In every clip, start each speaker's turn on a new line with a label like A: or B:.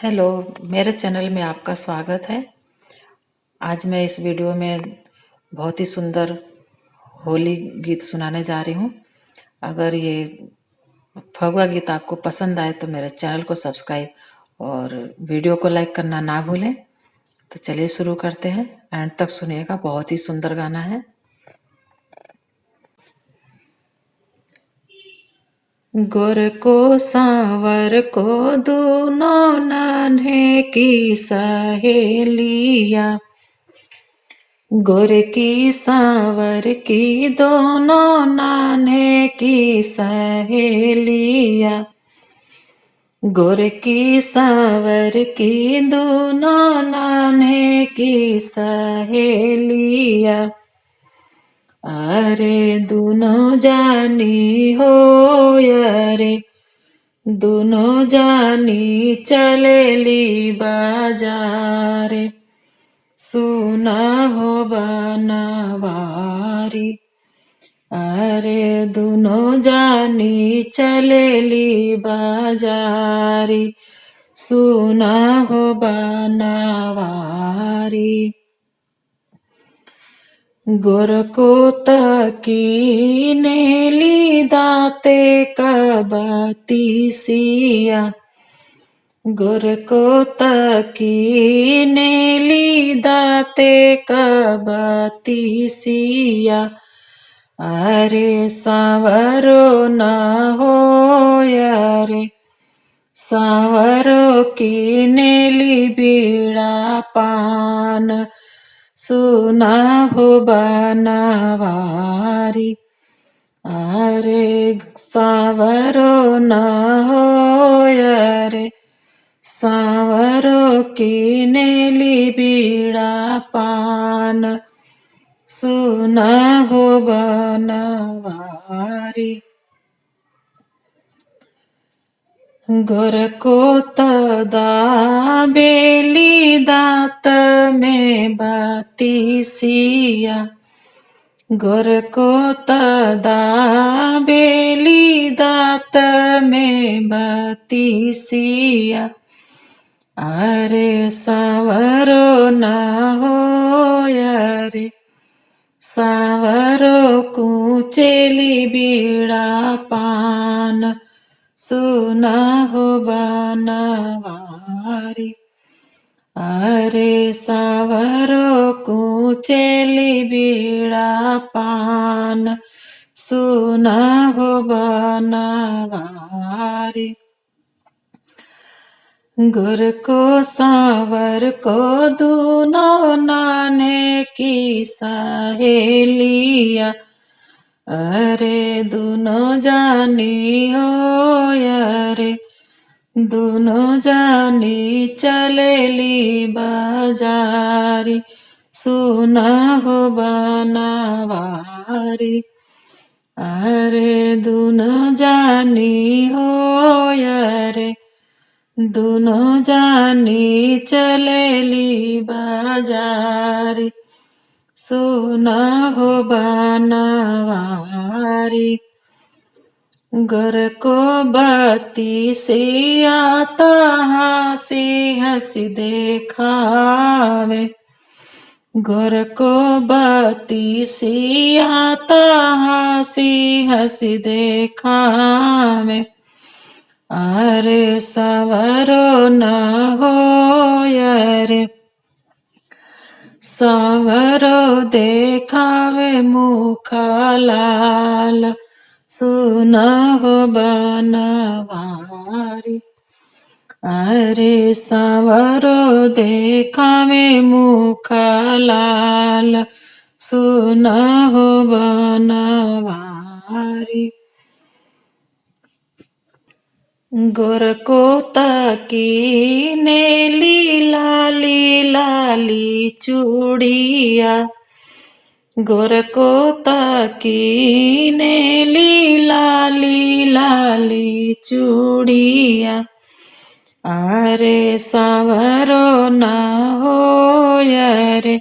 A: Hello, मेरे channel में आपका स्वागत है। आज मैं इस वीडियो में बहुत ही सुंदर होली गीत सुनाने जा रही हूँ। अगर ये फगुआ गीत आपको पसंद आए तो मेरे चैनल को सब्सक्राइब और वीडियो को लाइक करना ना भूलें। तो चलिए शुरू करते हैं। एंड तक सुनिएगा, बहुत ही सुंदर गाना है। गोर को सांवर को दोनों नान्हे की सहेलिया, गोर की सांवर की दोनों नान्हे की सहेलिया, गोर की सांवर की दोनों नान्हे की सहेलिया, अरे दोनों जानी हो अरे दोनों जानी चलेली बाजारे, सुना हो बनवारी, अरे दोनों जानी चलेली बाजारी, सुना हो बनवारी। गोर को तकी नेली दाते कबती सिया, गोर को तकी नेली दाते कबती सिया, अरे सांवरो न हो अरे सांवरो की नेली बीड़ा पान, सुना हो बनवारी, अरे सांवरो न हो अरे सांवरो की नेली बीड़ा पान, सुना हो बनवारी। गोर को बेली दात में बाती सिया, गोर को बेली दात में बाती सिया, अरे सांवरो न हो अरे सांवरो कुचेली बीड़ा पान, सुना हो बनवारी, अरे सांवरो कुचेली बीड़ा पान, सुना हो बनवारी। गोर को सांवर को दोनों नाने की सहेलिया, अरे दोनों जानी हो अरे दोनों जानी चलेली बाजारी, सुना हो बनवारी, अरे दोनों जानी हो अरे दोनों जानी चलेली बाजारी, सुना हो बनवारी। गोर को बाती से आता हंसी हंसी देखावे, गोर को बाती से आता हंसी हंसी देखावे, अरे सांवरो न हो अरे सांवरो देखावे मुख लाल, सुना हो बनवारी, अरे सांवरो देखावे मुख लाल, सुना हो बनवारी। गोर को तकी नेली लाली लाली चूड़िया, गोर को तकी नेली लाली लाली चूड़िया, अरे सांवरो न हो अरे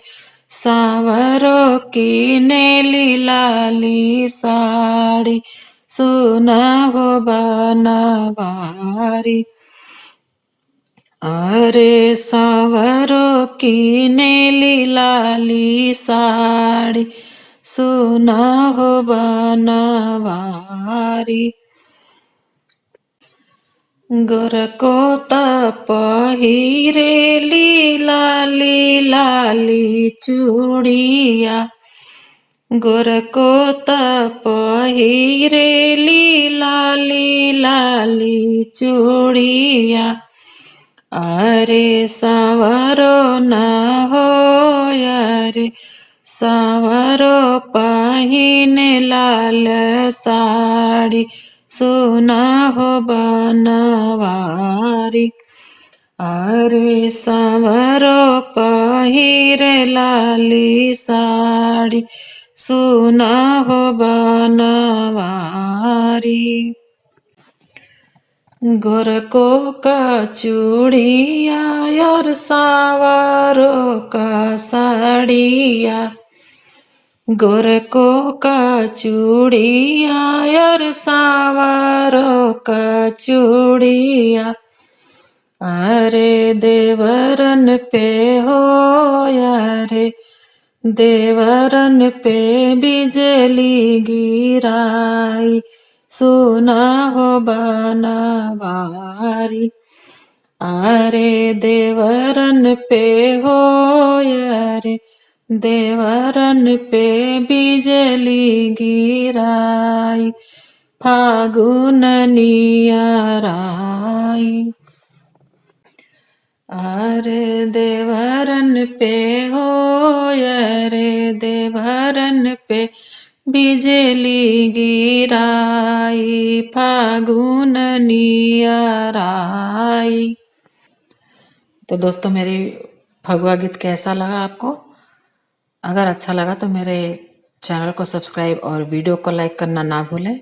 A: सांवरो की नेली लाली साड़ी, सुना हो बनवारी, अरे सांवरो की नेली लाली साड़ी, सुना हो बनवारी। गोरको त पहिरेली लाली लाली चूड़िया, गोरको त पहिरेली लाली लाली चूड़िया। अरे सांवरो न हो अरे सांवरो पहिने लाल साड़ी, सुना हो बनवारी। अरे सांवरो पहिरे लाली साड़ी, सुना हो बनवारी। गोरको का चूड़िया और सांवरो का साड़िया, गोरको का चूड़िया और सांवरो का चूड़िया। अरे देवरन पे हो अरे देवरन पे बिजली गिराई, सुना हो बनवारी। अरे देवरन पे हो अरे देवरन पे बिजली गिराई, फागुन नियराई। अरे देवरन पे हो अरे देवरन पे बिजली गिराई, फागुन नियराई। तो दोस्तों मेरी फगुआ गीत कैसा लगा आपको? अगर अच्छा लगा तो मेरे चैनल को सब्सक्राइब और वीडियो को लाइक करना ना भूलें।